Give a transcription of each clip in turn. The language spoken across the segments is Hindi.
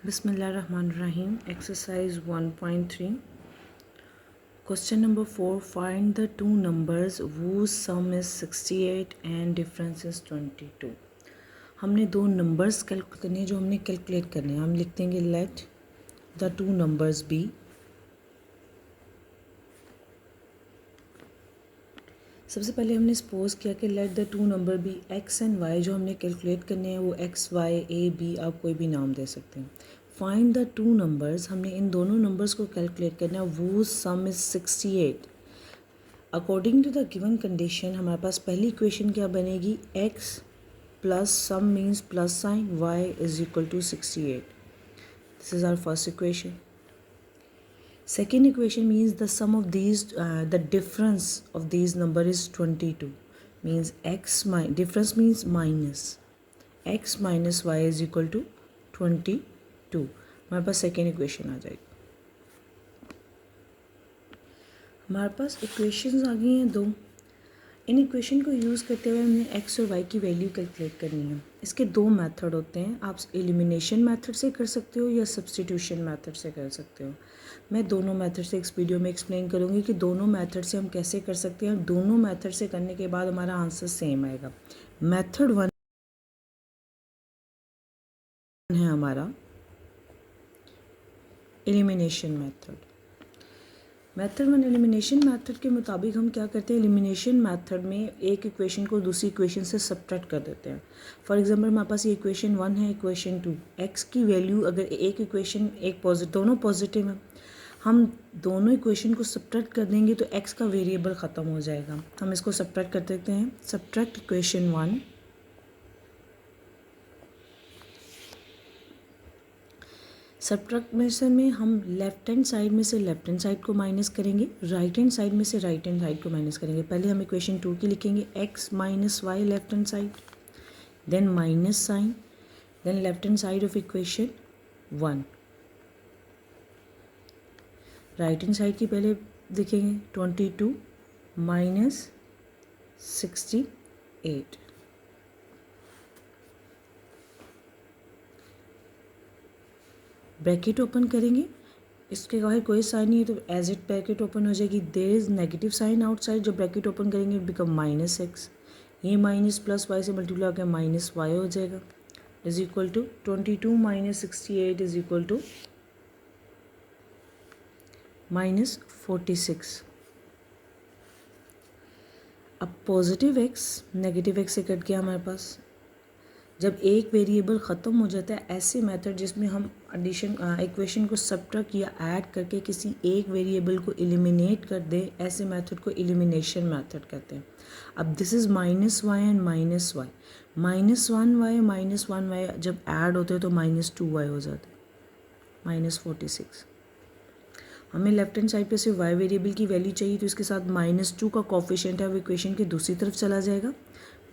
Bismillahirrahmanirrahim. Exercise 1.3. Question number 4. Find the two numbers whose sum is 68 and difference is 22. हमने दो नंबर्स कैलकुलेट करने हैं जो हमने कैलकुलेट करने हैं. हम लिख देंगे let the two numbers be. सबसे पहले हमने सपोज किया कि let the two number be X and Y. जो हमने कैलकुलेट करने हैं वो एक्स वाई ए बी आप कोई भी नाम दे सकते हैं. Find the two numbers. हमने इन दोनों नंबर्स को कैलकुलेट करना है. वो sum is 68. According to the given condition हमारे पास पहली इक्वेशन क्या बनेगी. X plus sum means plus sign Y is equal to 68. This is our first equation. Second equation means the sum of these, the difference of these number is 22. Means difference means minus. X minus y is equal to 22. हमारे पास second equation आ जाएगी. हमारे पास equations आ गई हैं दो. इन इक्वेशन को यूज़ करते हुए हमने एक्स और वाई की वैल्यू कैलकुलेट करनी है. इसके दो मेथड होते हैं. आप एलिमिनेशन मेथड से कर सकते हो या सब्स्टिट्यूशन मेथड से कर सकते हो. मैं दोनों मेथड से इस वीडियो में एक्सप्लेन करूँगी कि दोनों मेथड से हम कैसे कर सकते हैं. दोनों मेथड से करने के बाद हमारा आंसर सेम आएगा. मेथड 1 है हमारा elimination method. Method 1 elimination method के मुताबिक हम क्या करते हैं. एलिमिनेशन मेथड में एक इक्वेशन को दूसरी इक्वेशन से सब्ट्रैक्ट कर देते हैं. फॉर एग्जांपल हमारे पास ये इक्वेशन 1 है, इक्वेशन 2. एक्स की वैल्यू अगर एक इक्वेशन एक दोनों पॉजिटिव है, हम दोनों इक्वेशन को सब्ट्रैक्ट कर देंगे तो एक्स का वेरिएबल ख़त्म हो जाएगा. हम इसको सब्ट्रैक्ट कर देते हैं. Subtract equation 1. सब्ट्रैक्शन में हम लेफ्ट हैंड साइड में से लेफ्ट हैंड साइड को माइनस करेंगे, राइट हैंड साइड में से राइट हैंड साइड को माइनस करेंगे. पहले हम इक्वेशन 2 की लिखेंगे. X minus Y left hand side, then minus sign, then left hand side of equation 1. Right hand side की पहले लिखेंगे 22 माइनस 68. ब्रैकेट ओपन करेंगे. इसके बाहर कोई साइन नहीं है तो एज इट ब्रैकेट ओपन हो जाएगी. There is negative sign outside. जब ब्रैकेट ओपन करेंगे बिकम माइनस एक्स. ये माइनस प्लस वाई से मल्टीप्लाई होकर माइनस वाई हो जाएगा. Is equal to 22 minus 68 is equal to minus 46. अब पॉजिटिव एक्स नेगेटिव एक्स से कट गया हमारे पास. जब एक वेरिएबल ख़त्म हो जाता है, ऐसे मेथड जिसमें हम एडिशन इक्वेशन को सब्ट्रैक्ट या ऐड करके किसी एक वेरिएबल को एलिमिनेट कर दें, ऐसे मेथड को एलिमिनेशन मेथड कहते हैं. अब this is minus Y and minus Y. Minus 1y minus 1y जब ऐड होते हैं तो माइनस 2y हो जाता है. माइनस 46. हमें लेफ्ट हैंड साइड पे सिर्फ y वेरिएबल की वैल्यू चाहिए तो इसके साथ माइनस 2 का कोफिशिएंट है वो इक्वेशन के दूसरी तरफ चला जाएगा.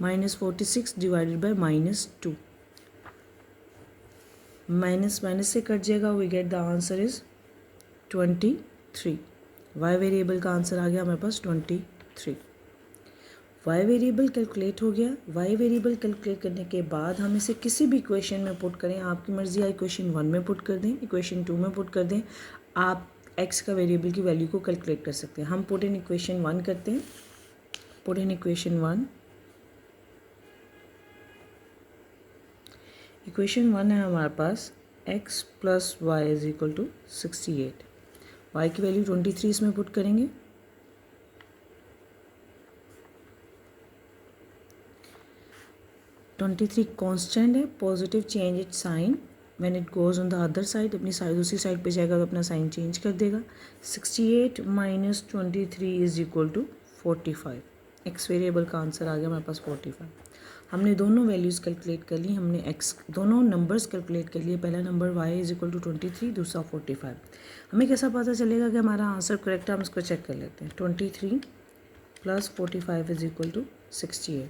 Minus 46 divided by minus 2. Minus minus से कट जाएगा. We get the answer is 23. Y variable का आंसर आ गया हमारे पास 23. वाई वेरिएबल कैलकुलेट हो गया. वाई वेरिएबल कैलकुलेट करने के बाद हम इसे किसी भी इक्वेशन में पुट करें, आपकी मर्जी है. इक्वेशन 1 में पुट कर दें, इक्वेशन 2 में पुट कर दें. आप एक्स का वेरिएबल की वैल्यू को कैलकुलेट कर सकते हैं. हम पुट इन इक्वेशन 1 करते हैं. Put in equation 1. इक्वेशन 1 है हमारे पास x plus Y is equal to 68. y की वैल्यू 23 इसमें पुट करेंगे. (23) कांस्टेंट है. Positive change it sign when it goes on the other side. अपनी साइड दूसरी साइड पे जाएगा तो अपना साइन चेंज कर देगा. 68 minus 23 is equal to 45. X variable का आंसर आ गया हमारे पास 45. हमने दोनों वैल्यूज़ कैलकुलेट कर ली. हमने एक्स दोनों नंबर्स कैलकुलेट कर लिए. पहला number y is equal to 23, दूसरा 45. हमें कैसा पता चलेगा कि हमारा आंसर करेक्ट है. हम इसको चेक कर लेते हैं. 23 प्लस 45 इज इक्वल टू 68.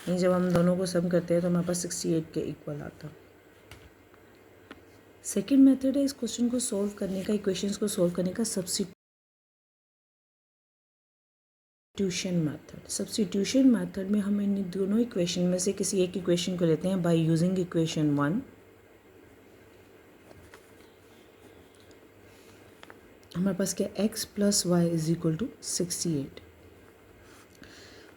यानी जब हम दोनों को सम करते हैं तो हमारे पास 68 के इक्वल आता. सेकेंड मेथड है इस क्वेश्चन को सॉल्व करने का, इक्वेशंस को सॉल्व करने का, सब्स्टिट्यूशन मेथड. सब्स्टिट्यूशन मेथड में हम इन दोनों इक्वेशन में से किसी एक इक्वेशन को लेते हैं बाय यूजिंग इक्वेशन 1. हमारे पास क्या x plus Y is equal to 68।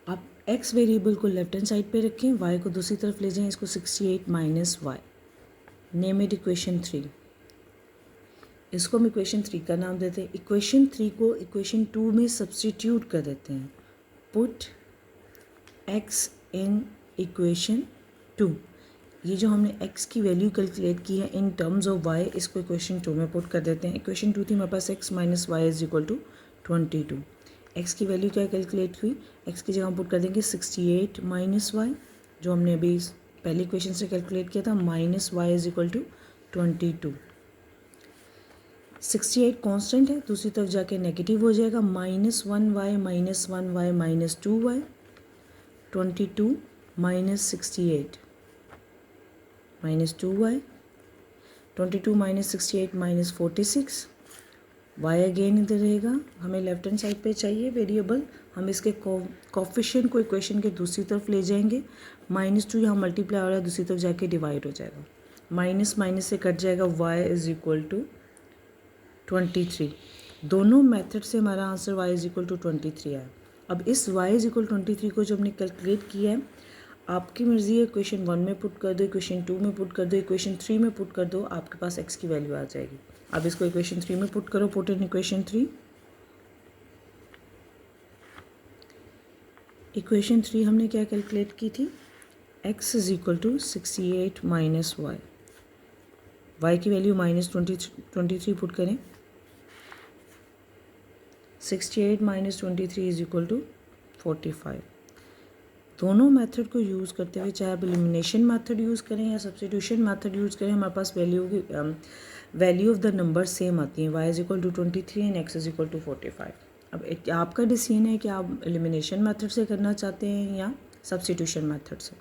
आप x वेरिएबल को लेफ्ट हैंड साइड पे रखें, y को दूसरी तरफ ले जाएं, इसको 68 minus Y, name it equation 3। इसको हम इक्वेशन 3 का नाम देते हैं। इक्वेशन 3 को इक्वेशन 2 में सब्स्टिट्यूट कर देते हैं। Put x in equation 2। ये जो हमने x की वैल्यू कैलकुलेट की है इन टर्म्स ऑफ y, इसको इक्वेशन 2 में पुट कर देते हैं। इक्वेशन 2 थी हमारे पास x minus Y is equal to 22। x की वैल्यू क्या कैलकुलेट हुई, x की जगह हम पुट कर देंगे 68 माइनस वाई, जो हमने अभी पहली इक्वेशन से कैलकुलेट किया था, minus Y is equal to 22। 68 constant है, दूसरी तरफ जाके नेगेटिव हो जाएगा, minus 1y minus 1y minus 2y, 22 minus 68 minus 2y, 22 minus 68 minus 46, y again इधर रहेगा। हमें लेफ्ट हैंड साइड पे चाहिए वेरिएबल, हम इसके कोफिशिएंट को इक्वेशन के दूसरी तरफ ले जाएंगे। -2 यहाँ मल्टीप्लाई हो रहा है, दूसरी तरफ जाके डिवाइड हो जाएगा, माइनस माइनस से कट जाएगा, y इज इक्वल टू 23। दोनों मेथड से हमारा answer y is equal to 23 है। अब इस y इज इक्वल 23 को जो हमने कैलकुलेट किया है, आपकी मर्ज़ी है, इक्वेशन 1 में पुट कर दो, इक्वेशन 2 में पुट कर दो, इक्वेशन 3 में पुट कर दो, आपके पास x की वैल्यू आ जाएगी। अब इसको इक्वेशन 3 में पुट करो, पुट इन इक्वेशन 3। इक्वेशन 3 हमने क्या कैलकुलेट की थी, x is equal to 68 minus Y, y की वैल्यू माइनस 23 पुट करें, 68 माइनस 23 इज इक्वल टू 45। दोनों मेथड को यूज़ करते हुए, चाहे आप एलिमिनेशन मेथड यूज़ करें या सब्स्टिट्यूशन मेथड यूज़ करें, हमारे पास value of the number same आती है, y is equal to 23 and x is equal to 45। अब आपका डिसीजन है कि आप एलिमिनेशन मेथड से करना चाहते हैं या सब्स्टिट्यूशन मेथड से।